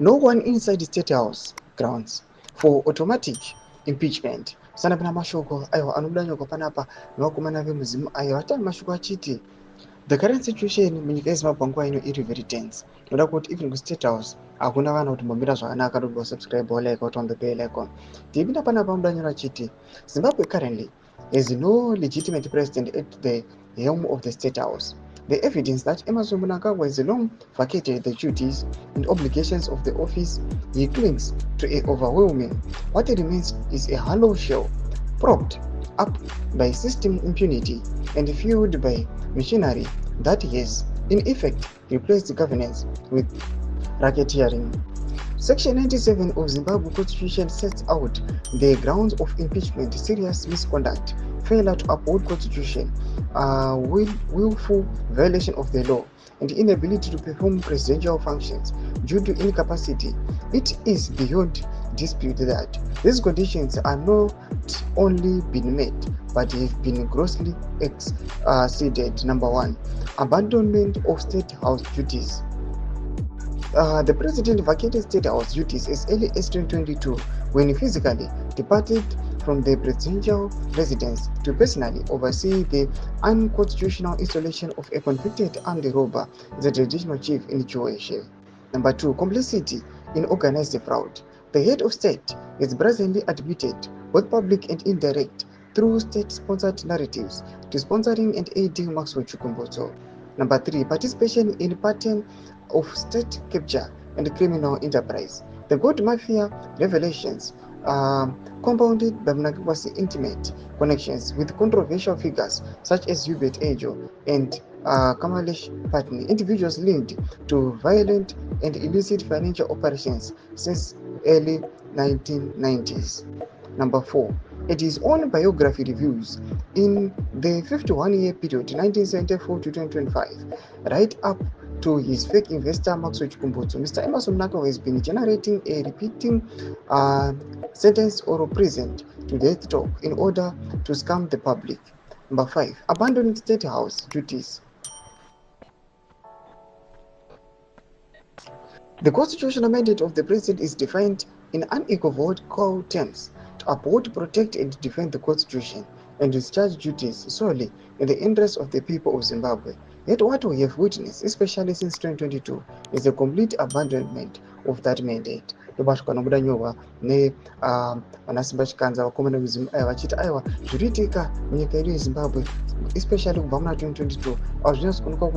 no one inside the State House grounds for automatic impeachment. Sana pana mashoko ayo anobudanywa panapa nokumana vemuzimu ayo atari mashoko achiti the current situation munyika yeZimbabwe nguva ino iri very tense. Noda kuti even kuState House hakuna vanhu kuti mbomira zvakanaka kuti subscribe like out on the bell icon. Tipinda panapa mudanyora achiti Zimbabwe currently has no legitimate president at the helm of the State House. The evidence that Emmerson Mnangagwa has long vacated the duties and obligations of the office he clings to a overwhelming. What remains is a hollow shell, propped up by system impunity and fueled by machinery that has, in effect, replaced governance with racketeering. Section 97 of Zimbabwe Constitution sets out the grounds of impeachment: serious misconduct, failure to uphold Constitution, willful violation of the law, and inability to perform presidential functions due to incapacity. It is beyond dispute that these conditions are not only been met but have been grossly exceeded. Number 1, abandonment of State House duties. The president vacated State House duties as early as 2022 when he physically departed from the presidential residence to personally oversee the unconstitutional installation of a convicted armed robber as a traditional chief in Croatia. Number 2, complicity in organized fraud. The head of state is brazenly admitted, both public and indirect, through state-sponsored narratives, to sponsoring and aiding Maxwell Chukwuembuto. Number 3, participation in pattern of state capture and criminal enterprise. The gold mafia revelations compounded by Mnangagwa's intimate connections with controversial figures such as Hubert Ejo and Kamalesh Patni, individuals linked to violent and illicit financial operations since early 1990s. Number 4, at his own biography reviews in the 51-year period 1974 to 2025, right up to his fake investor Maxwell Chukwuembuto, Mr. Emmerson Mnangagwa has been generating a repeating sentence or prison to death talk in order to scam the public. Number 5, abandoning State House duties. The constitutional mandate of the president is defined in unequivocal terms to uphold, protect, and defend the Constitution and discharge duties solely in the interest of the people of Zimbabwe. Yet what we have witnessed, especially since 2022, is a complete abandonment of that mandate. Ndobashuka nokudanyorwa vanasimba chikanza vakomana veZim vachiti aiwa zviriitika munyika yedu yeZimbabwe especially kubva muna 2022 hazvina kuonekwa